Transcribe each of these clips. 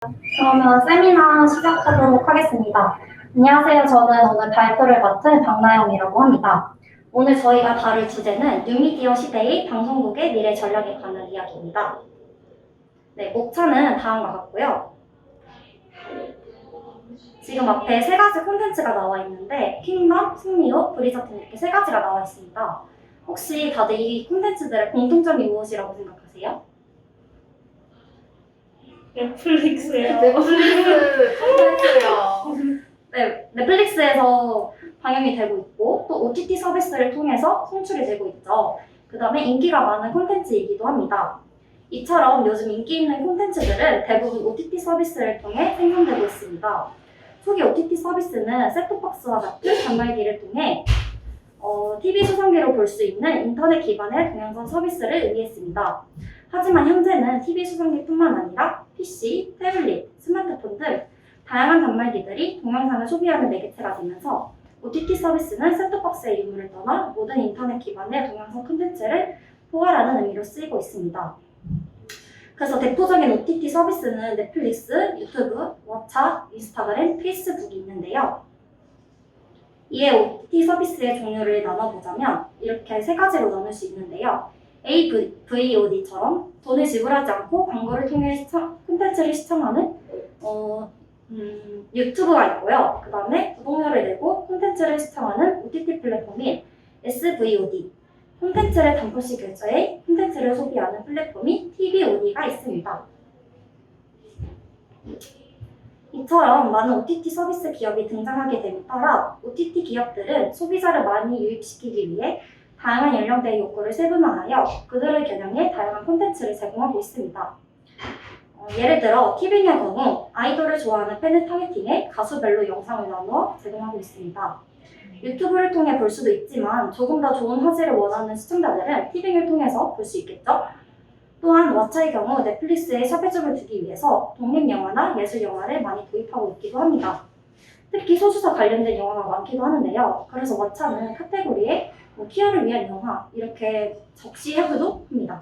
그러면 세미나 시작하도록 하겠습니다. 안녕하세요. 저는 오늘 발표를 맡은 박나영이라고 합니다. 오늘 저희가 다룰 주제는 뉴미디어 시대의 방송국의 미래 전략에 관한 이야기입니다. 네, 목차는 다음과 같고요. 지금 앞에 세 가지 콘텐츠가 나와 있는데 킹덤, 승리호, 브리저튼 이렇게 세 가지가 나와 있습니다. 혹시 다들 이 콘텐츠들의 공통점이 무엇이라고 생각하세요? 넷플릭스요. 넷플릭스 콘텐츠요. 네, 넷플릭스에서 방영이 되고 있고 또 OTT 서비스를 통해서 송출이 되고 있죠. 그 다음에 인기가 많은 콘텐츠이기도 합니다. 이처럼 요즘 인기 있는 콘텐츠들은 대부분 OTT 서비스를 통해 생산되고 있습니다. 초기 OTT 서비스는 셋톱박스와 같은 단말기를 통해 TV 수상기로 볼 수 있는 인터넷 기반의 동영상 서비스를 의미했습니다. 하지만 현재는 TV 수상기뿐만 아니라 PC, 태블릿, 스마트폰 등 다양한 단말기들이 동영상을 소비하는 매개체가 되면서 OTT 서비스는 셋톱박스의 유무를 떠나 모든 인터넷 기반의 동영상 콘텐츠를 포괄하는 의미로 쓰이고 있습니다. 그래서 대표적인 OTT 서비스는 넷플릭스, 유튜브, 왓챠, 인스타그램, 페이스북이 있는데요. 이에 OTT 서비스의 종류를 나눠보자면 이렇게 세 가지로 나눌 수 있는데요. AVOD처럼 돈을 지불하지 않고 광고를 통해 콘텐츠를 시청하는 유튜브가 있고요. 그 다음에 구독료를 내고 콘텐츠를 시청하는 OTT 플랫폼인 SVOD, 콘텐츠를 단품씩 결제해 콘텐츠를 소비하는 플랫폼인 TVOD가 있습니다. 이처럼 많은 OTT 서비스 기업이 등장하게 됨에 따라 OTT 기업들은 소비자를 많이 유입시키기 위해 다양한 연령대의 욕구를 세분화하여 그들을 겨냥해 다양한 콘텐츠를 제공하고 있습니다. 예를 들어 TV의 경우 아이돌을 좋아하는 팬을 타겟팅해 가수별로 영상을 나누어 제공하고 있습니다. 유튜브를 통해 볼 수도 있지만 조금 더 좋은 화질을 원하는 시청자들은 티빙을 통해서 볼 수 있겠죠? 또한 왓챠의 경우 넷플릭스에 샤베점을 두기 위해서 독립영화나 예술영화를 많이 도입하고 있기도 합니다. 특히 소수자 관련된 영화가 많기도 하는데요. 그래서 왓챠는 카테고리에 퀴어를 위한 영화 이렇게 적시하기도 합니다.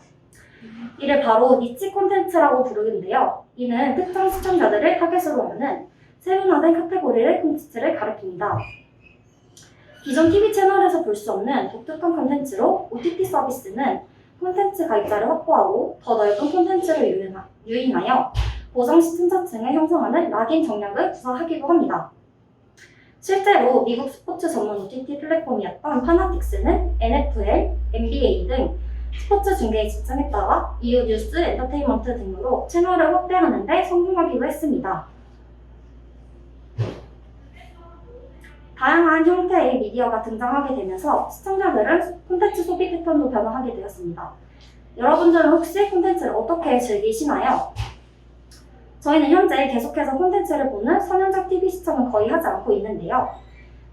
이를 바로 니치 콘텐츠라고 부르는데요. 이는 특정 시청자들을 타겟으로 하는 세분화된 카테고리의 콘텐츠를 가리킵니다. 기존 TV 채널에서 볼 수 없는 독특한 콘텐츠로 OTT 서비스는 콘텐츠 가입자를 확보하고 더 넓은 콘텐츠를 유인하여 고정 시청자층을 형성하는 락인 전략을 구사하기도 합니다. 실제로 미국 스포츠 전문 OTT 플랫폼이었던 파나틱스는 NFL, NBA 등 스포츠 중계에 집중했다가 이후 뉴스, 엔터테인먼트 등으로 채널을 확대하는 데 성공하기도 했습니다. 다양한 형태의 미디어가 등장하게 되면서 시청자들은 콘텐츠 소비 패턴도 변화하게 되었습니다. 여러분들은 혹시 콘텐츠를 어떻게 즐기시나요? 저희는 현재 계속해서 콘텐츠를 보는 선형적 TV 시청은 거의 하지 않고 있는데요.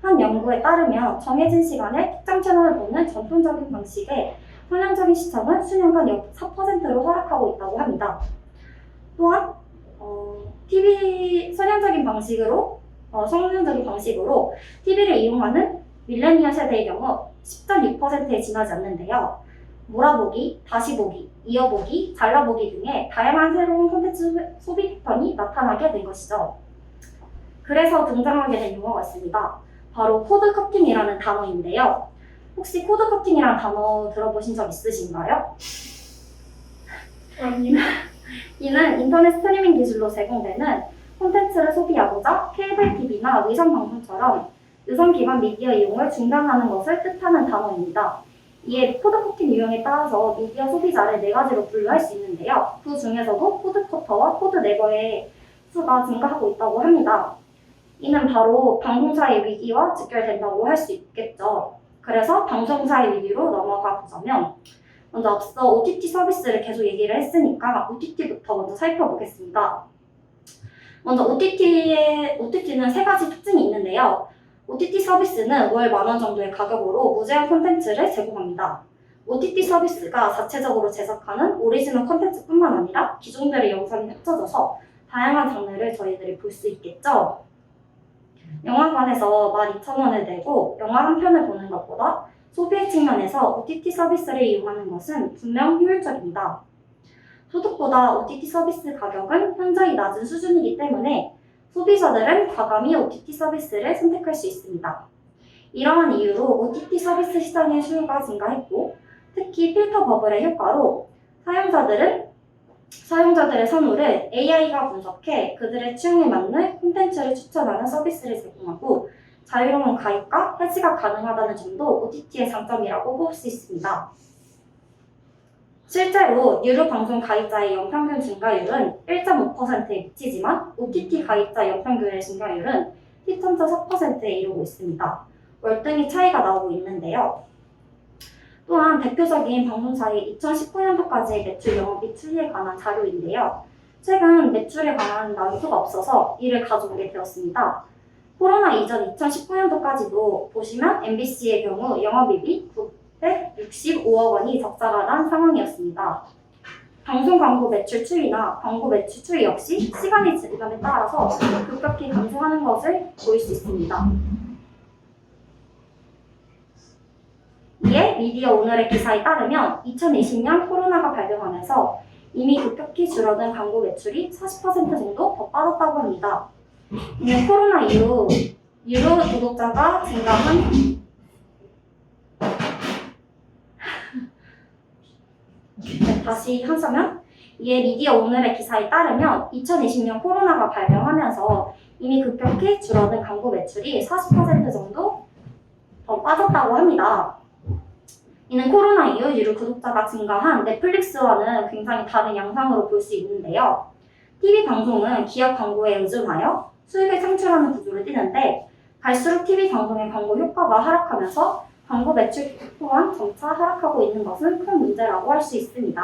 한 연구에 따르면 정해진 시간에 특정 채널을 보는 전통적인 방식의 선형적인 시청은 수년간 약 4%로 하락하고 있다고 합니다. 또한 TV 선형적인 방식으로 TV를 이용하는 밀레니얼 세대의 경우 10.6%에 지나지 않는데요. 몰아보기, 다시 보기, 이어보기, 잘라보기 등의 다양한 새로운 콘텐츠 소비 패턴이 나타나게 된 것이죠. 그래서 등장하게 된 용어가 있습니다. 바로 코드 커팅이라는 단어인데요. 혹시 코드 커팅이라는 단어 들어보신 적 있으신가요? 아니요. 이는 인터넷 스트리밍 기술로 제공되는 콘텐츠를 소비하고자 케이블 TV나 위성 방송처럼 유선 기반 미디어 이용을 중단하는 것을 뜻하는 단어입니다. 이에 코드 커팅 유형에 따라서 미디어 소비자를 네 가지로 분류할 수 있는데요. 그 중에서도 코드 커터와 코드 네버의 수가 증가하고 있다고 합니다. 이는 바로 방송사의 위기와 직결된다고 할 수 있겠죠. 그래서 방송사의 위기로 넘어가 보자면 먼저 앞서 OTT 서비스를 계속 얘기를 했으니까 OTT부터 먼저 살펴보겠습니다. 먼저 OTT는 세 가지 특징이 있는데요. OTT 서비스는 월 10,000원 정도의 가격으로 무제한 콘텐츠를 제공합니다. OTT 서비스가 자체적으로 제작하는 오리지널 콘텐츠뿐만 아니라 기존들의 영상이 합쳐져서 다양한 장르를 저희들이 볼 수 있겠죠. 영화관에서 12,000원을 내고 영화 한 편을 보는 것보다 소비의 측면에서 OTT 서비스를 이용하는 것은 분명 효율적입니다. 소득보다 OTT 서비스 가격은 현저히 낮은 수준이기 때문에 소비자들은 과감히 OTT 서비스를 선택할 수 있습니다. 이러한 이유로 OTT 서비스 시장의 수요가 증가했고, 특히 필터 버블의 효과로 사용자들의 선호를 AI가 분석해 그들의 취향에 맞는 콘텐츠를 추천하는 서비스를 제공하고 자유로운 가입과 해지가 가능하다는 점도 OTT의 장점이라고 볼 수 있습니다. 실제로 유료 방송 가입자의 연평균 증가율은 1.5%에 미치지만 OTT 가입자 연평균의 증가율은 13.4%에 이르고 있습니다. 월등히 차이가 나오고 있는데요. 또한 대표적인 방송사의 2019년도까지의 매출 영업이익 추이에 관한 자료인데요. 최근 매출에 관한 난이도가 없어서 이를 가져오게 되었습니다. 코로나 이전 2019년도까지도 보시면 MBC의 경우 영업이익이 965억 원이 적자가 난 상황이었습니다. 방송 광고 매출 추이나 광고 매출 추이 역시 시간이 지남에 따라서 급격히 감소하는 것을 보일 수 있습니다. 이에 미디어 오늘의 기사에 따르면 2020년 코로나가 발병하면서 이미 급격히 줄어든 광고 매출이 40% 정도 더 빠졌다고 합니다. 이는 코로나 이후 유료 구독자가 증가한 다시 하자면 이에 미디어 오늘의 기사에 따르면 2020년 코로나가 발병하면서 이미 급격히 줄어든 광고 매출이 40% 정도 더 빠졌다고 합니다. 이는 코로나 이후 유료 구독자가 증가한 넷플릭스와는 굉장히 다른 양상으로 볼 수 있는데요. TV 방송은 기업 광고에 의존하여 수익을 창출하는 구조를 띠는데 갈수록 TV 방송의 광고 효과가 하락하면서 광고 매출 또한 점차 하락하고 있는 것은 큰 문제라고 할 수 있습니다.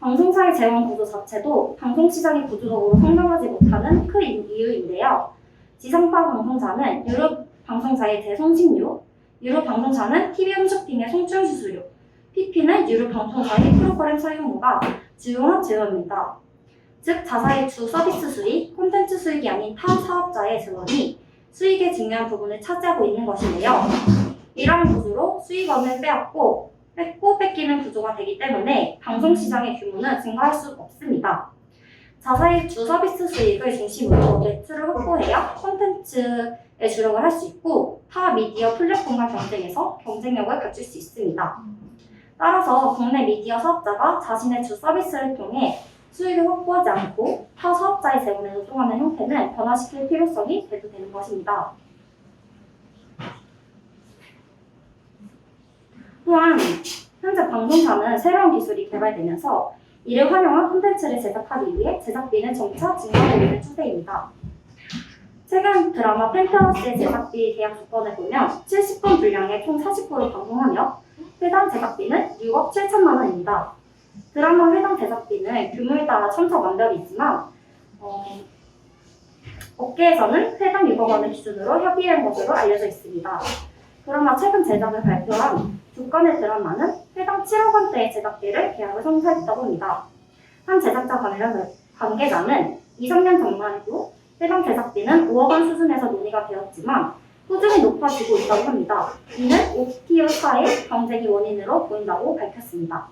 방송사의 재원 구조 자체도 방송시장이 구조적으로 성장하지 못하는 큰 이유인데요. 지상파 방송사는 유료 방송사의 대송식료, 유료 방송사는 TV 홈쇼핑의 송출 수수료, PP는 유료 방송사의 프로그램 사용료가 주요한 재원입니다. 즉 자사의 주 서비스 수익, 콘텐츠 수익이 아닌 타 사업자의 재원이 수익의 중요한 부분을 차지하고 있는 것인데요. 이러한 구조로 수익원을 뺏고 뺏기는 구조가 되기 때문에 방송시장의 규모는 증가할 수 없습니다. 자사의 주 서비스 수익을 중심으로 매출을 확보해야 콘텐츠에 주력을 할 수 있고 타 미디어 플랫폼과 경쟁해서 경쟁력을 갖출 수 있습니다. 따라서 국내 미디어 사업자가 자신의 주 서비스를 통해 수익을 확보하지 않고 타 사업자의 재원에 의존하는 형태는 변화시킬 필요성이 대두되는 것입니다. 또한 현재 방송사는 새로운 기술이 개발되면서 이를 활용한 콘텐츠를 제작하기 위해 제작비는 점차 증가하고 있는 추세입니다. 최근 드라마 펜트하우스의 제작비 계약 조건을 보면 70분 분량의 총 40%를 방송하며 해당 제작비는 6억 7천만 원입니다. 드라마 해당 제작비는 규모에 따라 천차만별이지만 업계에서는 해당 6억 원을 기준으로 협의한 것으로 알려져 있습니다. 그러나 최근 제작을 발표한 두 건의 드라마는 해당 7억 원대의 제작비를 계약을 성사했다고 합니다. 한 제작자 관계자는 2~3년 전만 해도 해당 제작비는 5억 원 수준에서 논의가 되었지만 꾸준히 높아지고 있다고 합니다. 이는 OTT사의 경쟁이 원인으로 보인다고 밝혔습니다.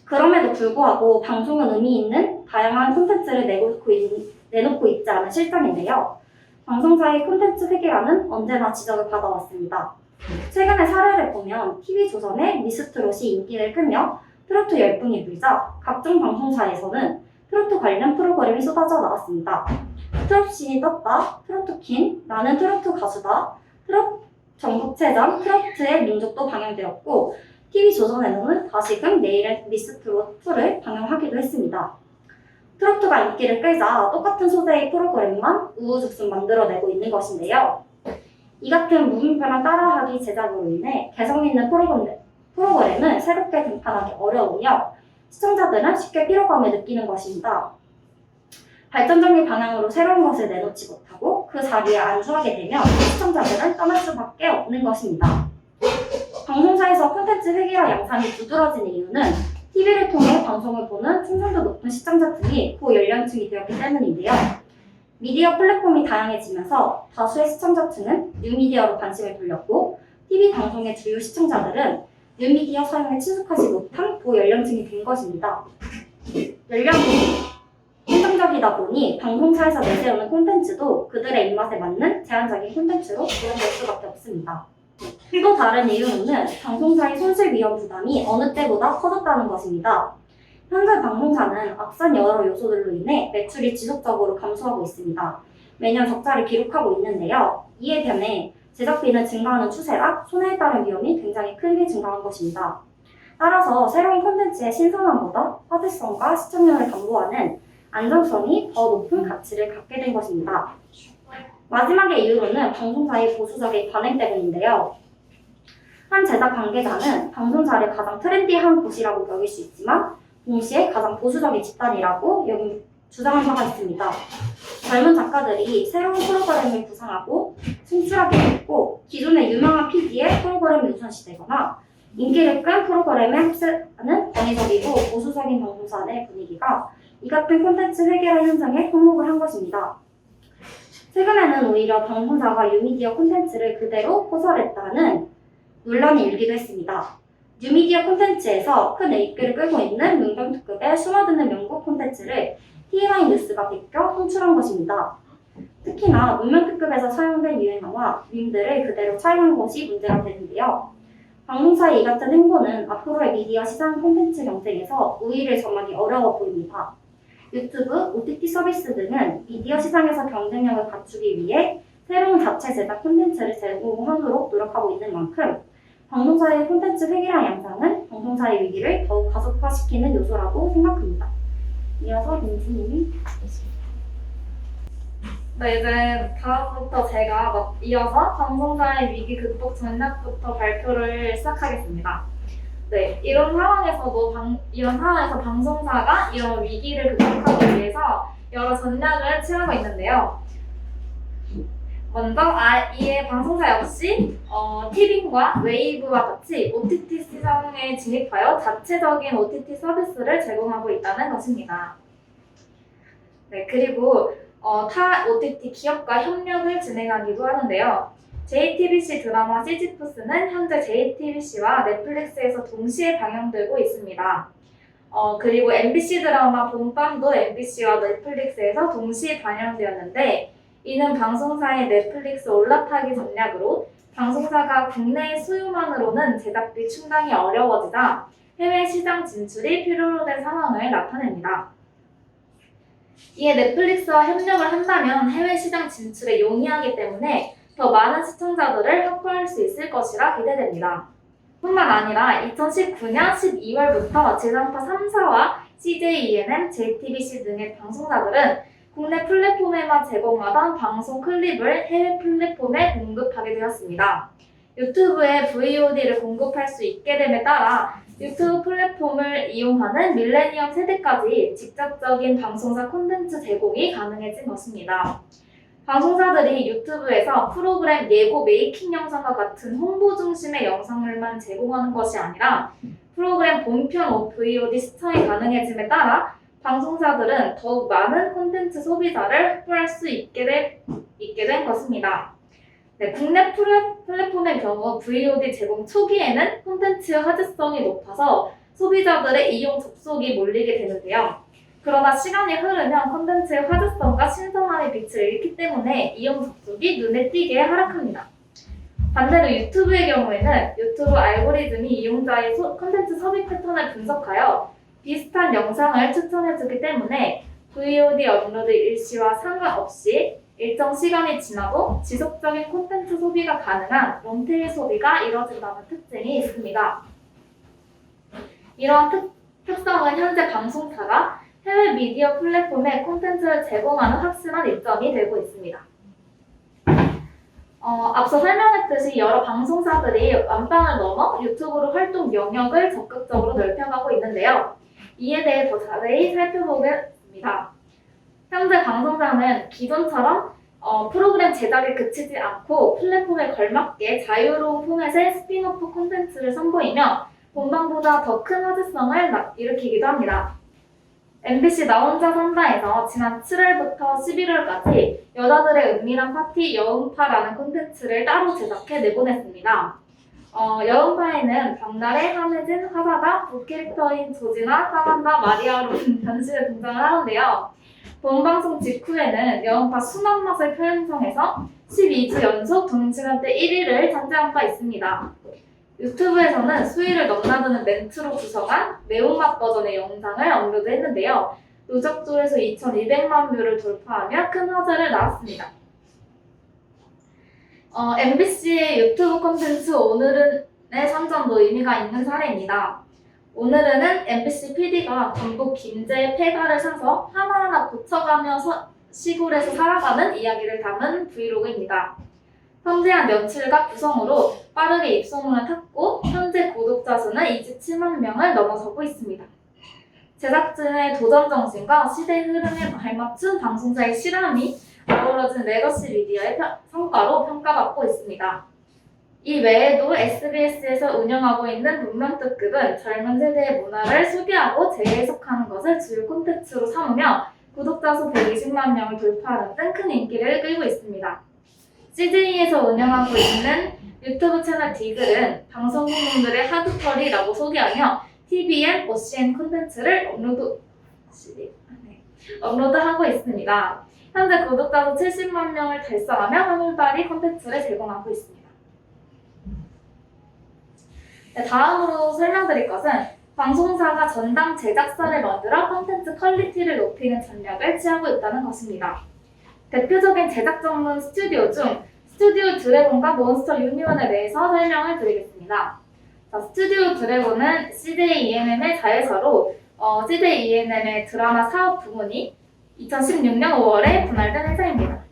그럼에도 불구하고 방송은 의미 있는 다양한 콘텐츠를 내놓고 있지 않은 실정인데요. 방송사의 콘텐츠 회계라는 언제나 지적을 받아왔습니다. 최근의 사례를 보면 TV조선의 미스트롯이 인기를 끌며 트로트 열풍이 불자 각종 방송사에서는 트로트 관련 프로그램이 쏟아져 나왔습니다. 트롯신이 떴다, 트로트퀸, 나는 트로트 가수다, 트롯 전국체전, 트로트의 민족도 방영되었고 TV조선에서는 다시금 내일의 미스트롯2를 방영하기도 했습니다. 트로트가 인기를 끌자 똑같은 소재의 프로그램만 우후죽순 만들어내고 있는 것인데요. 이 같은 무분별한 따라하기 제작으로 인해 개성 있는 프로그램은 새롭게 등판하기 어려우며 시청자들은 쉽게 피로감을 느끼는 것입니다. 발전적인 방향으로 새로운 것을 내놓지 못하고 그 자리에 안주하게 되면 시청자들은 떠날 수밖에 없는 것입니다. 방송사에서 콘텐츠 회계화 양상이 두드러진 이유는 TV를 통해 방송을 보는 충성도 높은 시청자층이 고연령층이 되었기 때문인데요. 미디어 플랫폼이 다양해지면서 다수의 시청자층은 뉴미디어로 관심을 돌렸고 TV 방송의 주요 시청자들은 뉴미디어 사용에 친숙하지 못한 고연령층이 된 것입니다. 연령이 한정적이다 보니 방송사에서 내세우는 콘텐츠도 그들의 입맛에 맞는 제한적인 콘텐츠로 구성될 수밖에 없습니다. 또 다른 이유로는 방송사의 손실 위험 부담이 어느 때보다 커졌다는 것입니다. 현재 방송사는 앞선 여러 요소들로 인해 매출이 지속적으로 감소하고 있습니다. 매년 적자를 기록하고 있는데요. 이에 반해 제작비는 증가하는 추세라 손해에 따른 위험이 굉장히 크게 증가한 것입니다. 따라서 새로운 콘텐츠의 신선함보다 화제성과 시청률을 담보하는 안정성이 더 높은 가치를 갖게 된 것입니다. 마지막의 이유로는 방송사의 보수적인 관행 때문인데요. 한 제작 관계자는 방송사를 가장 트렌디한 곳이라고 여길 수 있지만 동시에 가장 보수적인 집단이라고 주장한 바가 있습니다. 젊은 작가들이 새로운 프로그램을 구상하고 진출하게 됐고 기존의 유명한 PD의 프로그램이 우선시되거나 인기를 끈 프로그램에 흡수하는 권위적이고 보수적인 방송사 내 분위기가 이 같은 콘텐츠 회계화 현상에 현목을 한 것입니다. 최근에는 오히려 방송사가 뉴미디어 콘텐츠를 그대로 포설했다는 논란이 일기도 했습니다. 뉴미디어 콘텐츠에서 큰 인기를 끌고 있는 명당특급의 숨어드는 명곡 콘텐츠를 TMI 뉴스가 베껴 송출한 것입니다. 특히나 문명특급에서 사용된 유행어와 밈들을 그대로 차용한 것이 문제가 되는데요. 방송사의 이 같은 행보는 앞으로의 미디어 시장 콘텐츠 경쟁에서 우위를 점하기 어려워 보입니다. 유튜브, OTT 서비스 등은 미디어 시장에서 경쟁력을 갖추기 위해 새로운 자체 제작 콘텐츠를 제공하도록 노력하고 있는 만큼 방송사의 콘텐츠 획일화 양상은 방송사의 위기를 더욱 가속화시키는 요소라고 생각합니다. 이어서 민지님이 네, 이제 다음부터 제가 이어서 방송사의 위기 극복 전략부터 발표를 시작하겠습니다. 네, 이런 상황에서 방송사가 이런 위기를 극복하기 위해서 여러 전략을 취하고 있는데요. 먼저 이에 방송사 역시 티빙과 웨이브와 같이 OTT 시장에 진입하여 자체적인 OTT 서비스를 제공하고 있다는 것입니다. 네, 그리고 타 OTT 기업과 협력을 진행하기도 하는데요. JTBC 드라마 시지프스는 현재 JTBC와 넷플릭스에서 동시에 방영되고 있습니다. 그리고 MBC 드라마 본밤도 MBC와 넷플릭스에서 동시에 방영되었는데 이는 방송사의 넷플릭스 올라타기 전략으로 방송사가 국내 수요만으로는 제작비 충당이 어려워지자 해외 시장 진출이 필요로 된 상황을 나타냅니다. 이에 넷플릭스와 협력을 한다면 해외 시장 진출에 용이하기 때문에 더 많은 시청자들을 확보할 수 있을 것이라 기대됩니다. 뿐만 아니라 2019년 12월부터 지상파 3사와 CJ ENM, JTBC 등의 방송사들은 국내 플랫폼에만 제공하던 방송 클립을 해외 플랫폼에 공급하게 되었습니다. 유튜브에 VOD를 공급할 수 있게 됨에 따라 유튜브 플랫폼을 이용하는 밀레니엄 세대까지 직접적인 방송사 콘텐츠 제공이 가능해진 것입니다. 방송사들이 유튜브에서 프로그램 예고 메이킹 영상과 같은 홍보 중심의 영상물만 제공하는 것이 아니라 프로그램 본편 VOD 시청이 가능해짐에 따라 방송사들은 더욱 많은 콘텐츠 소비자를 확보할 수 있게 된 것입니다. 네, 국내 플랫폼의 경우 VOD 제공 초기에는 콘텐츠 화제성이 높아서 소비자들의 이용 접속이 몰리게 되는데요. 그러나 시간이 흐르면 콘텐츠의 화제성과 신선함의 빛을 잃기 때문에 이용 접속이 눈에 띄게 하락합니다. 반대로 유튜브의 경우에는 유튜브 알고리즘이 이용자의 콘텐츠 섭입 패턴을 분석하여 비슷한 영상을 추천해주기 때문에 VOD 업로드 일시와 상관없이 일정 시간이 지나도 지속적인 콘텐츠 소비가 가능한 롱테일 소비가 이뤄진다는 특징이 있습니다. 이러한 특성은 현재 방송사가 해외 미디어 플랫폼에 콘텐츠를 제공하는 확실한 이점이 되고 있습니다. 앞서 설명했듯이 여러 방송사들이 완방을 넘어 유튜브로 활동 영역을 적극적으로 넓혀가고 있는데요. 이에 대해 더 자세히 살펴보겠습니다. 현재 방송사는 기존처럼 프로그램 제작에 그치지 않고 플랫폼에 걸맞게 자유로운 포맷의 스핀오프 콘텐츠를 선보이며 본방보다 더 큰 화제성을 일으키기도 합니다. MBC 나 혼자 산다에서 지난 7월부터 11월까지 여자들의 은밀한 파티 여음파라는 콘텐츠를 따로 제작해 내보냈습니다. 여운파에는 박나래, 한혜진, 화사가 부캐릭터인 조지나 사만다, 마리아로 변신해 등장을 하는데요. 본방송 직후에는 여운파 순한 맛을 편성해서 12주 연속 동시간대 1위를 차지한 바 있습니다. 유튜브에서는 수위를 넘나드는 멘트로 구성한 매운맛 버전의 영상을 업로드했는데요. 누적 조회수 2,200만 뷰를 돌파하며 큰 화제를 낳았습니다. MBC의 유튜브 콘텐츠 오늘은의 선전도 의미가 있는 사례입니다. 오늘은 MBC PD가 전북 김제의 폐가를 사서 하나하나 고쳐가며 시골에서 살아가는 이야기를 담은 브이로그입니다. 섬세한 연출과 구성으로 빠르게 입소문을 탔고 현재 구독자 수는 27만 명을 넘어서고 있습니다. 제작진의 도전 정신과 시대 흐름에 발맞춘 방송사의 실험이 어우러진 레거시 미디어의 성과로 평가받고 있습니다. 이 외에도 SBS에서 운영하고 있는 문명특급은 젊은 세대의 문화를 소개하고 재해석하는 것을 주요 콘텐츠로 삼으며 구독자 수 120만 명을 돌파하는 등 큰 인기를 끌고 있습니다. CJ에서 운영하고 있는 유튜브 채널 디글은 방송국민들의 하드털이라고 소개하며 TVN, OCN 콘텐츠를 업로드하고 있습니다. 현재 구독자 수 70만 명을 달성하며 화물발이 콘텐츠를 제공하고 있습니다. 네, 다음으로 설명드릴 것은 방송사가 전담 제작사를 만들어 콘텐츠 퀄리티를 높이는 전략을 취하고 있다는 것입니다. 대표적인 제작 전문 스튜디오 중 스튜디오 드래곤과 몬스터 유니온에 대해서 설명을 드리겠습니다. 자, 스튜디오 드래곤은 CJ ENM의 자회사로 CJ ENM의 드라마 사업 부문이 2016년 5월에 분할된 회사입니다.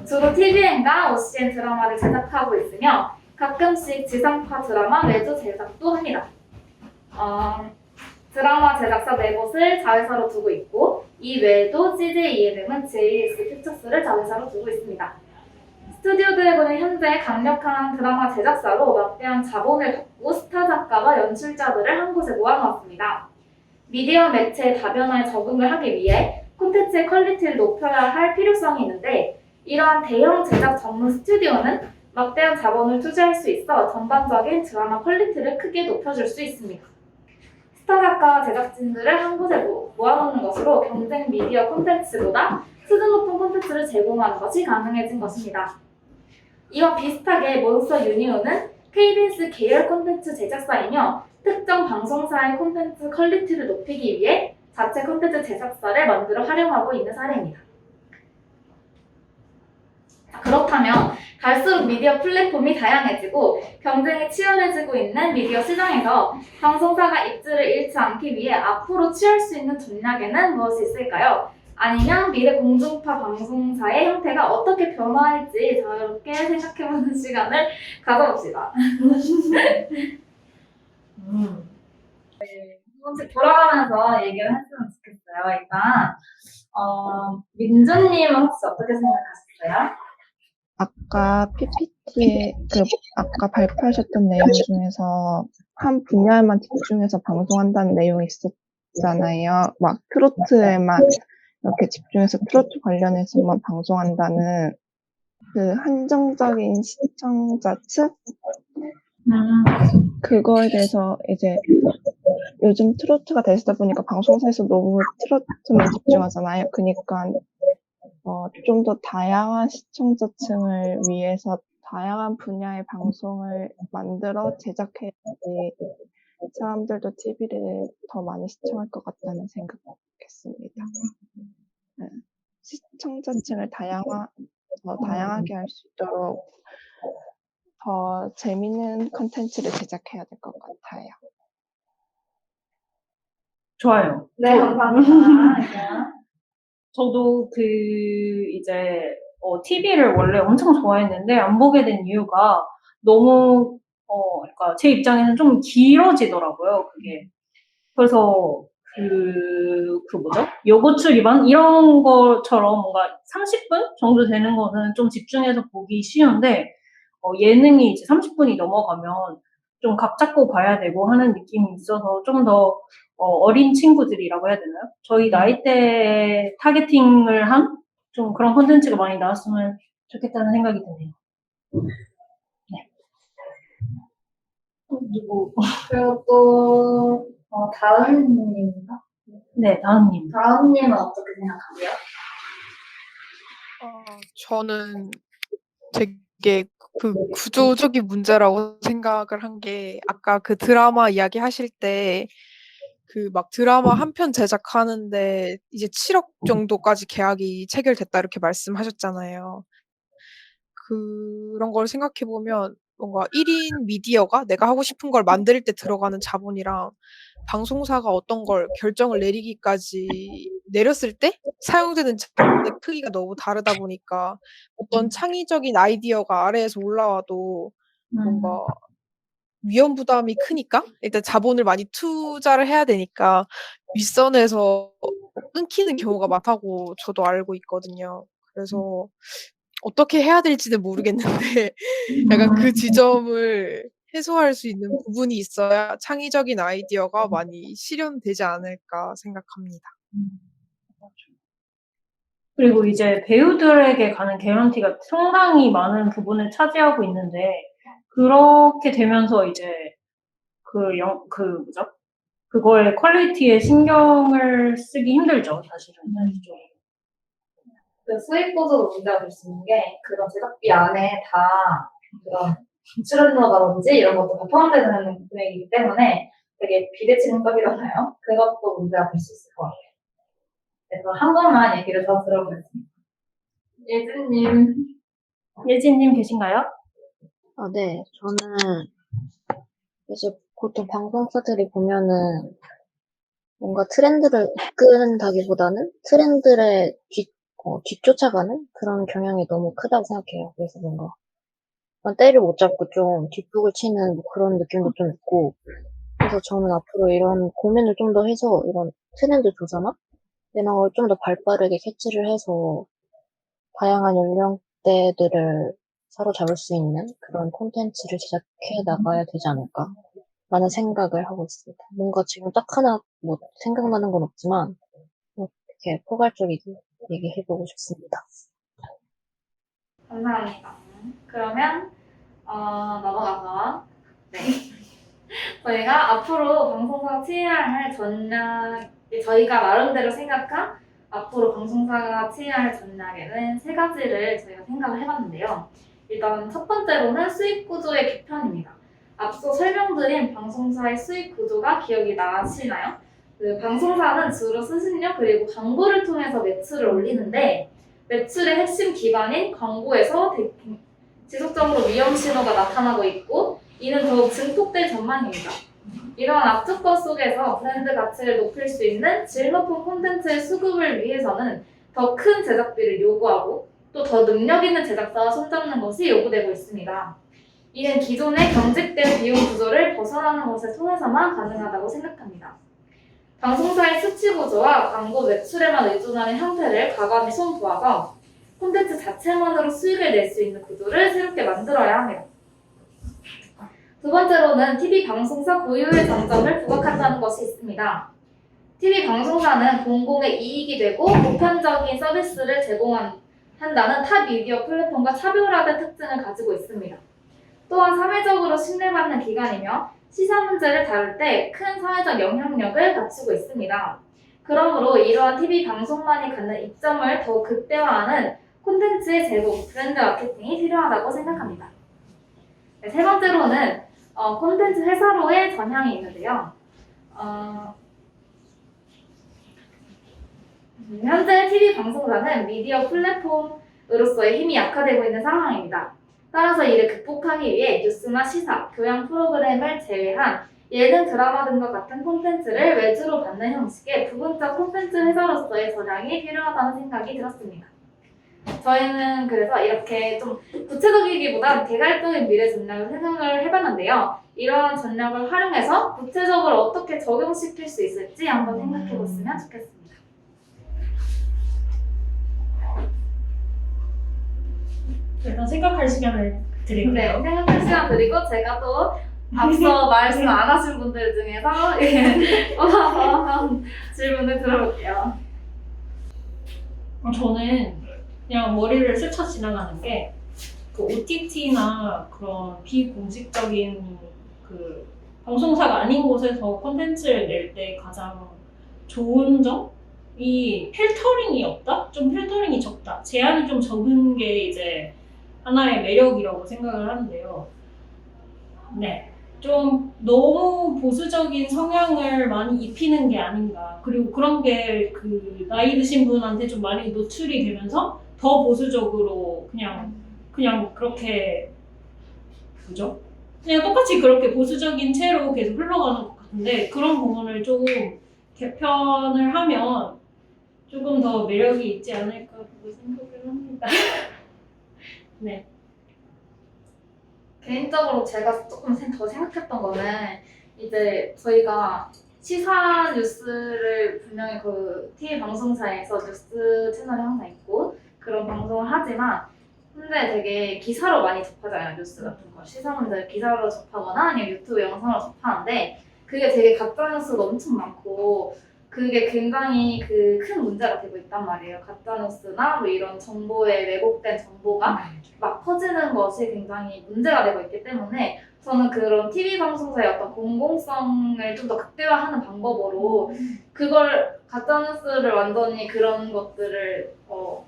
주로 TVN과 OCN 드라마를 제작하고 있으며 가끔씩 지상파 드라마 외주 제작도 합니다. 드라마 제작사 네 곳을 자회사로 두고 있고 이 외에도 CJ ENM은 JS 피처스를 자회사로 두고 있습니다. 스튜디오 드래곤은 현재 강력한 드라마 제작사로 막대한 자본을 받고 스타 작가와 연출자들을 한 곳에 모아놓았습니다. 미디어 매체의 다변화에 적응을 하기 위해 콘텐츠의 퀄리티를 높여야 할 필요성이 있는데 이러한 대형 제작 전문 스튜디오는 막대한 자본을 투자할 수 있어 전반적인 드라마 퀄리티를 크게 높여줄 수 있습니다. 스타 작가와 제작진들을 한 곳에 모아놓는 것으로 경쟁 미디어 콘텐츠보다 수준 높은 콘텐츠를 제공하는 것이 가능해진 것입니다. 이와 비슷하게 몬스터 유니온은 KBS 계열 콘텐츠 제작사이며 특정 방송사의 콘텐츠 퀄리티를 높이기 위해 자체 콘텐츠 제작사를 만들어 활용하고 있는 사례입니다. 그렇다면 갈수록 미디어 플랫폼이 다양해지고 경쟁이 치열해지고 있는 미디어 시장에서 방송사가 입지를 잃지 않기 위해 앞으로 취할 수 있는 전략에는 무엇이 있을까요? 아니면 미래 공중파 방송사의 형태가 어떻게 변화할지 자유롭게 생각해보는 시간을 가져봅시다. 두 번째 돌아가면서 얘기를 했으면 좋겠어요. 일단 민주님은 혹시 어떻게 생각하셨어요? 아까 PPT에 아까 발표하셨던 내용 중에서 한 분야에만 집중해서 방송한다는 내용이 있었잖아요. 막 트로트에만 이렇게 집중해서 트로트 관련해서만 방송한다는 그 한정적인 시청자 측? 그거에 대해서 이제 요즘 트로트가 되시다 보니까 방송사에서 너무 트로트만 집중하잖아요. 그러니까 좀 더 다양한 시청자층을 위해서 다양한 분야의 방송을 만들어 제작해야지 사람들도 TV를 더 많이 시청할 것 같다는 생각했습니다. 시청자층을 더 다양하게 할 수 있도록 더 재밌는 컨텐츠를 제작해야 될 것 같아요. 좋아요. 네, 감사합니다. 저도 이제 TV를 원래 엄청 좋아했는데 안 보게 된 이유가 너무 그러니까 제 입장에는 좀 길어지더라고요, 그게. 그래서 뭐죠? 요거추 기반 이런 것처럼 뭔가 30분 정도 되는 거는 좀 집중해서 보기 쉬운데 예능이 이제 30분이 넘어가면 좀 각 잡고 봐야 되고 하는 느낌이 있어서 좀 더 어린 친구들이라고 해야 되나요? 저희 나이대 타겟팅을 한 좀 그런 콘텐츠가 많이 나왔으면 좋겠다는 생각이 드네요. 네. 누구? 그리고 또 다은님인가? 네, 다은님. 다은님은 어떻게 생각하세요? 저는 되게 그 구조적인 문제라고 생각을 한 게 아까 그 드라마 이야기 하실 때 그 막 드라마 한 편 제작하는데 이제 7억 정도까지 계약이 체결됐다 이렇게 말씀하셨잖아요. 그런 걸 생각해 보면 뭔가 1인 미디어가 내가 하고 싶은 걸 만들 때 들어가는 자본이랑 방송사가 어떤 걸 결정을 내리기까지 내렸을 때 사용되는 자본의 크기가 너무 다르다 보니까 어떤 창의적인 아이디어가 아래에서 올라와도 뭔가 위험 부담이 크니까 일단 자본을 많이 투자를 해야 되니까 윗선에서 끊기는 경우가 많다고 저도 알고 있거든요. 그래서 어떻게 해야 될지는 모르겠는데 약간 그 지점을 해소할 수 있는 부분이 있어야 창의적인 아이디어가 많이 실현되지 않을까 생각합니다. 그리고 이제 배우들에게 가는 개런티가 상당히 많은 부분을 차지하고 있는데, 그렇게 되면서 이제 뭐죠? 그거의 퀄리티에 신경을 쓰기 힘들죠, 사실은. 그 수익 보조로 문제가 될 수 있는 게 그런 제작비 안에 다 그런 출연료라든지 이런 것도 다 포함되는 금액이기 때문에 되게 비대칭적이잖아요. 그것도 문제가 될 수 있을 것 같아요. 그래서 한 번만 얘기를 더 들어보겠습니다. 예진님. 예진님 계신가요? 네. 저는 이제 보통 방송사들이 보면은 뭔가 트렌드를 이끈다기보다는 트렌드를 뒤쫓아가는 그런 경향이 너무 크다고 생각해요. 그래서 뭔가 때를 못 잡고 좀 뒷북을 치는 뭐 그런 느낌도 좀 있고, 그래서 저는 앞으로 이런 고민을 좀 더 해서 이런 트렌드 조사나 이런 걸 좀 더 발빠르게 캐치를 해서 다양한 연령대들을 사로잡을 수 있는 그런 콘텐츠를 제작해 나가야 되지 않을까 라는 생각을 하고 있습니다. 뭔가 지금 딱 하나 뭐 생각나는 건 없지만 이렇게 포괄적이게 얘기해보고 싶습니다. 감사합니다. 그러면 넘어가서 네. 저희가 앞으로 방송사 취해야 할 저희가 나름대로 생각한 앞으로 방송사가 취해야 할 전략에는 세 가지를 저희가 생각을 해봤는데요. 일단 첫 번째로는 수익 구조의 개편입니다. 앞서 설명드린 방송사의 수익 구조가 기억이 나시나요? 그 방송사는 주로 수신료 그리고 광고를 통해서 매출을 올리는데 매출의 핵심 기반인 광고에서 지속적으로 위험 신호가 나타나고 있고 이는 더욱 증폭될 전망입니다. 이러한 악조건 속에서 브랜드 가치를 높일 수 있는 질 높은 콘텐츠의 수급을 위해서는 더 큰 제작비를 요구하고 또 더 능력 있는 제작사와 손잡는 것이 요구되고 있습니다. 이는 기존의 경직된 비용 구조를 벗어나는 것을 통해서만 가능하다고 생각합니다. 방송사의 수치 구조와 광고 매출에만 의존하는 형태를 과감히 손보아서 콘텐츠 자체만으로 수익을 낼 수 있는 구조를 새롭게 만들어야 합니다. 두 번째로는 TV 방송사 고유의 장점을 부각한다는 것이 있습니다. TV 방송사는 공공의 이익이 되고 보편적인 서비스를 제공한다는 타 미디어 플랫폼과 차별화된 특징을 가지고 있습니다. 또한 사회적으로 신뢰받는 기관이며 시사 문제를 다룰 때 큰 사회적 영향력을 갖추고 있습니다. 그러므로 이러한 TV 방송만이 갖는 이점을 더 극대화하는 콘텐츠의 제공, 브랜드 마케팅이 필요하다고 생각합니다. 네, 세 번째로는 콘텐츠 회사로의 전향이 있는데요. 현재 TV 방송사는 미디어 플랫폼으로서의 힘이 약화되고 있는 상황입니다. 따라서 이를 극복하기 위해 뉴스나 시사, 교양 프로그램을 제외한 예능, 드라마 등과 같은 콘텐츠를 외주로 받는 형식의 부분적 콘텐츠 회사로서의 전향이 필요하다는 생각이 들었습니다. 저희는 그래서 이렇게 좀 구체적이기보단 개괄적인 미래 전략을 생각을 해봤는데요. 이러한 전략을 활용해서 구체적으로 어떻게 적용시킬 수 있을지 한번 생각해봤으면 좋겠습니다. 일단 생각할 시간을 드릴게요. 네, 생각할 시간 드리고 제가 또 앞서 말씀 안 하신 분들 중에서 한번 질문을 들어볼게요. 저는 그냥 머리를 스쳐 지나가는 게 그 OTT나 그런 비공식적인 그 방송사가 아닌 곳에서 콘텐츠를 낼 때 가장 좋은 점이 필터링이 없다? 좀 필터링이 적다. 제한이 좀 적은 게 이제 하나의 매력이라고 생각을 하는데요. 네. 좀 너무 보수적인 성향을 많이 입히는 게 아닌가. 그리고 그런 게 그 나이 드신 분한테 좀 많이 노출이 되면서 더 보수적으로 그냥 그렇게 뭐죠? 그냥 똑같이 그렇게 보수적인 채로 계속 흘러가는 것 같은데 그런 부분을 좀 개편을 하면 조금 더 매력이 있지 않을까 그렇게 생각을 합니다. 네. 개인적으로 제가 조금 더 생각했던 거는 이제 저희가 시사 뉴스를 분명히 그 TV 방송사에서 뉴스 채널이 항상 있고 그런 방송을 하지만 근데 되게 기사로 많이 접하잖아요. 뉴스 같은 거. 시사 문제를 기사로 접하거나 아니면 유튜브 영상으로 접하는데 그게 되게 가짜뉴스가 엄청 많고 그게 굉장히 그 큰 문제가 되고 있단 말이에요. 가짜뉴스나 뭐 이런 정보에 왜곡된 정보가 막 퍼지는 것이 굉장히 문제가 되고 있기 때문에 저는 그런 TV 방송사의 어떤 공공성을 좀 더 극대화하는 방법으로 그걸 가짜뉴스를 완전히 그런 것들을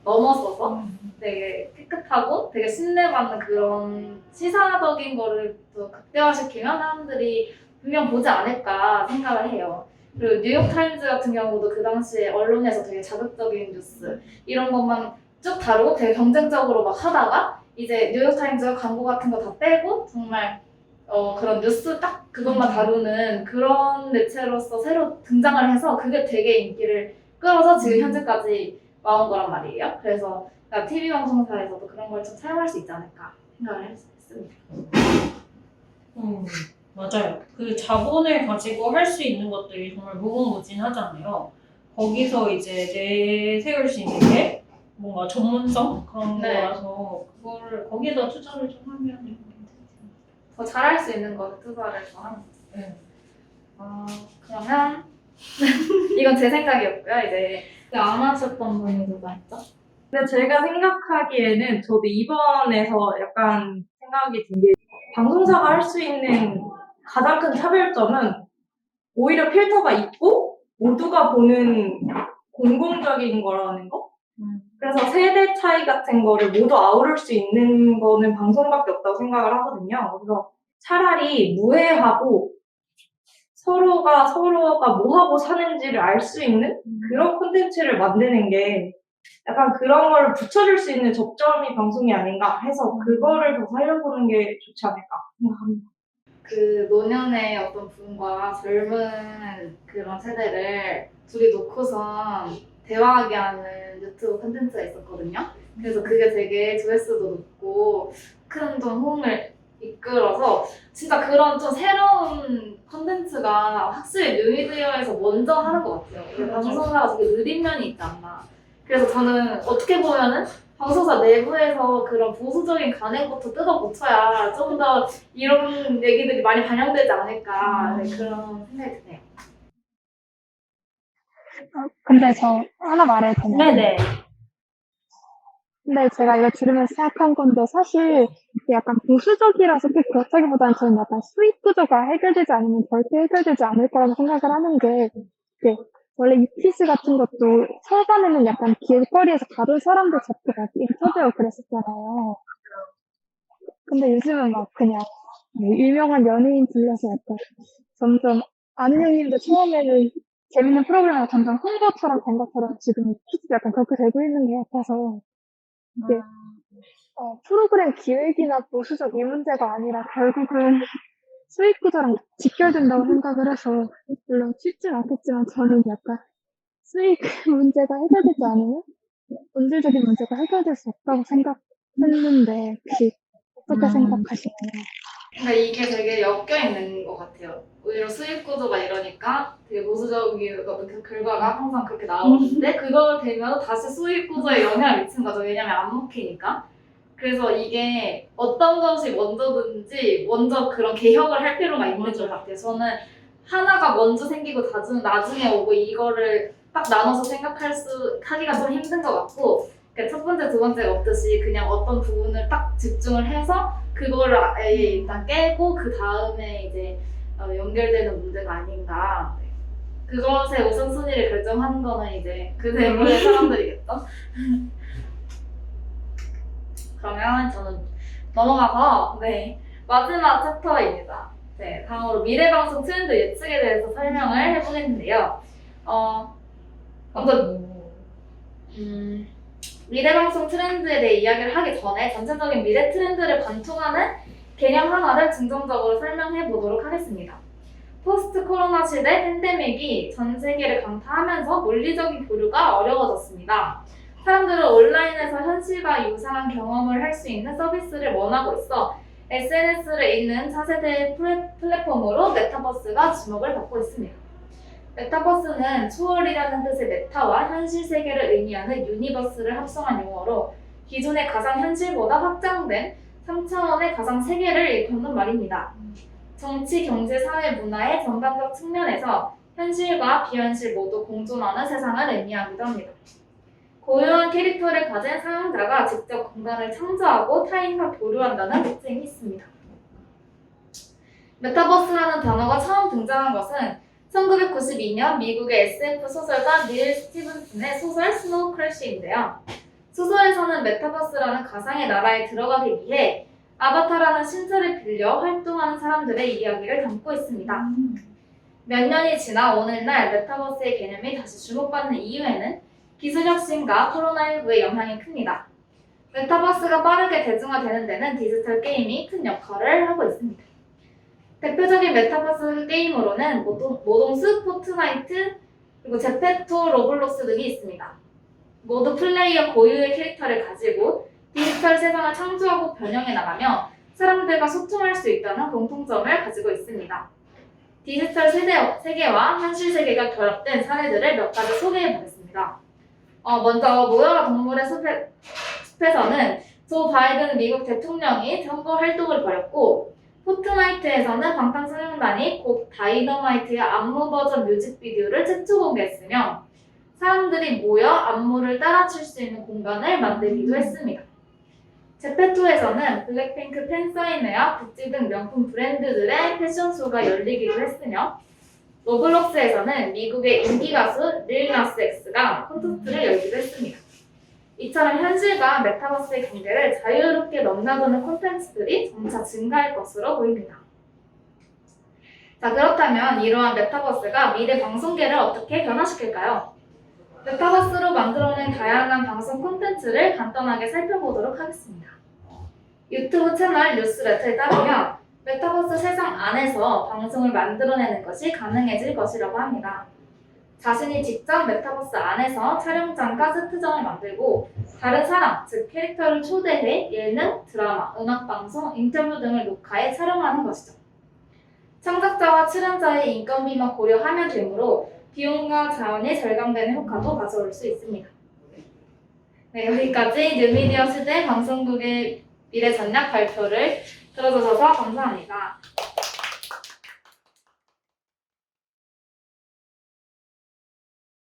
넘어서서 되게 깨끗하고 되게 신뢰받는 그런 시사적인 거를 또 극대화시키면 사람들이 분명 보지 않을까 생각을 해요. 그리고 뉴욕타임즈 같은 경우도 그 당시에 언론에서 되게 자극적인 뉴스 이런 것만 쭉 다루고 되게 경쟁적으로 막 하다가 이제 뉴욕타임즈가 광고 같은 거 다 빼고 정말 그런 뉴스 딱 그것만 다루는 그런 매체로서 새로 등장을 해서 그게 되게 인기를 끌어서 지금 현재까지 와온 거란 말이에요. 그래서 TV 방송사에서도 그런 걸 좀 사용할 수 있지 않을까 생각을 했습니다. 맞아요. 그 자본을 가지고 할 수 있는 것들이 정말 무궁무진하잖아요. 거기서 이제 내세울 수 있는 게 뭔가 전문성 그런 네. 거라서 그거를 거기에다 투자를 좀 하면 괜찮지. 더 잘할 수 있는 거 투자를 더 하는 거죠. 네. 그러면 이건 제 생각이었고요. 이제 안 하셨던 분이 누가 있죠? 근데 제가 생각하기에는 저도 이번에서 약간 생각이 든 게 방송사가 할 수 있는 가장 큰 차별점은 오히려 필터가 있고 모두가 보는 공공적인 거라는 거? 그래서 세대 차이 같은 거를 모두 아우를 수 있는 거는 방송밖에 없다고 생각을 하거든요. 그래서 차라리 무해하고 서로가 뭐 하고 사는지를 알 수 있는 그런 콘텐츠를 만드는 게 약간 그런 걸 붙여줄 수 있는 접점이 방송이 아닌가 해서 그거를 더 살려보는 게 좋지 않을까 생각합니다. 그 노년의 어떤 분과 젊은 그런 세대를 둘이 놓고선 대화하게 하는 유튜브 콘텐츠가 있었거든요. 그래서 그게 되게 조회수도 높고 큰 좀 호응을 이끌어서 진짜 그런 좀 새로운 콘텐츠가 확실히 뉴미디어에서 먼저 하는 것 같아요. 이게 방송사가 되게 느린 면이 있지 않나. 그래서 저는 어떻게 보면은 방송사 내부에서 그런 보수적인 관행부터 뜯어 고쳐야 좀 더 이런 얘기들이 많이 반영되지 않을까 네, 그런 생각이 드네요. 근데 저 하나 말해도 되나요? 네네. 근데 제가 이거 들으면서 생각한 건데 사실 이게 약간 보수적이라서 꼭 그렇다기보다는 저는 약간 수익 구조가 해결되지 않으면 절대 해결되지 않을 거라고 생각을 하는 게 이게 원래 유퀴즈 같은 것도 초반에는 약간 길거리에서 가던 사람들 잡고 막 인터뷰하고 그랬었잖아요. 근데 요즘은 막 그냥 유명한 연예인 불러서 약간 점점 아는 형님도 처음에는 재밌는 프로그램이 점점 홍보처럼 된 것처럼 지금 퀴즈 약간 그렇게 되고 있는 것 같아서 이게 프로그램 기획이나 보수적 이 문제가 아니라 결국은 수익 구조랑 직결된다고 생각을 해서 물론 쉽진 않겠지만 저는 약간 수익 문제가 해결되지 않으면 본질적인 문제가 해결될 수 없다고 생각했는데 혹시 어떻게 생각하시나요? 그러니까 이게 되게 엮여 있는 것 같아요. 오히려 수익 구조가 이러니까 되게 보수적인 어떤 그 결과가 항상 그렇게 나오는데 그걸 되면 다시 수익 구조에 영향을 미치는 거죠. 왜냐면 안 먹히니까. 그래서 이게 어떤 것이 먼저든지 먼저 그런 개혁을 할 필요가 있는 것 같아요. 저는 하나가 먼저 생기고 나중에 오고 이거를 딱 나눠서 하기가 좀 힘든 것 같고 그러니까 첫 번째, 두 번째가 없듯이 그냥 어떤 부분을 딱 집중을 해서 그거를 아예 일단 깨고 그 다음에 이제 연결되는 문제가 아닌가. 네. 그것의 우선순위를 결정하는 거는 이제 그 대부분의 사람들이겠죠. 그러면 저는 넘어가서 마지막 챕터입니다. 다음으로 미래방송 트렌드 예측에 대해서 설명을 해보겠는데요. 먼저 미래방송 트렌드에 대해 이야기를 하기 전에 전체적인 미래 트렌드를 관통하는 개념 하나를 중점적으로 설명해 보도록 하겠습니다. 포스트 코로나 시대 팬데믹이 전 세계를 강타하면서 물리적인 교류가 어려워졌습니다. 사람들은 온라인에서 현실과 유사한 경험을 할 수 있는 서비스를 원하고 있어 SNS를 잇는 차세대의 플랫폼으로 메타버스가 주목을 받고 있습니다. 메타버스는 초월이라는 뜻의 메타와 현실 세계를 의미하는 유니버스를 합성한 용어로 기존의 가상현실보다 확장된 3차원의 가상세계를 일컫는 말입니다. 정치, 경제, 사회, 문화의 전반적 측면에서 현실과 비현실 모두 공존하는 세상을 의미하기도 합니다. 고유한 캐릭터를 가진 사용자가 직접 공간을 창조하고 타인과 교류한다는 특징이 있습니다. 메타버스라는 단어가 처음 등장한 것은 1992년 미국의 SF 소설가 닐 스티븐슨의 소설 스노우 크래시인데요. 소설에서는 메타버스라는 가상의 나라에 들어가기 위해 아바타라는 신체를 빌려 활동하는 사람들의 이야기를 담고 있습니다. 몇 년이 지나 오늘날 메타버스의 개념이 다시 주목받는 이유에는 기술 혁신과 코로나19의 영향이 큽니다. 메타버스가 빠르게 대중화되는 데는 디지털 게임이 큰 역할을 하고 있습니다. 대표적인 메타버스 게임으로는 모동스, 포트나이트, 그리고 제페토, 로블록스 등이 있습니다. 모두 플레이어 고유의 캐릭터를 가지고 디지털 세상을 창조하고 변형해 나가며 사람들과 소통할 수 있다는 공통점을 가지고 있습니다. 디지털 세계와 현실 세계가 결합된 사례들을 몇 가지 소개해 보겠습니다. 먼저 모여라 동물의 숲에서는 조 바이든 미국 대통령이 선거 활동을 벌였고, 포트나이트에서는 방탄소년단이 곡 다이너마이트의 안무 버전 뮤직비디오를 최초 공개했으며 사람들이 모여 안무를 따라출 수 있는 공간을 만들기도 했습니다. 제페토에서는 블랙핑크 팬사인회와 구찌 등 명품 브랜드들의 패션쇼가 열리기도 했으며 로블록스에서는 미국의 인기 가수 릴 나스 엑스가 콘서트를 열기도 했습니다. 이처럼 현실과 메타버스의 경계를 자유롭게 넘나드는 콘텐츠들이 점차 증가할 것으로 보입니다. 자, 그렇다면 이러한 메타버스가 미래 방송계를 어떻게 변화시킬까요? 메타버스로 만들어낸 다양한 방송 콘텐츠를 간단하게 살펴보도록 하겠습니다. 유튜브 채널 뉴스레터에 따르면 메타버스 세상 안에서 방송을 만들어내는 것이 가능해질 것이라고 합니다. 자신이 직접 메타버스 안에서 촬영장과 세트장을 만들고 다른 사람, 즉 캐릭터를 초대해 예능, 드라마, 음악방송, 인터뷰 등을 녹화해 촬영하는 것이죠. 창작자와 출연자의 인건비만 고려하면 되므로 비용과 자원이 절감되는 효과도 가져올 수 있습니다. 네, 여기까지 뉴미디어 시대 방송국의 미래 전략 발표를 들어주셔서 감사합니다.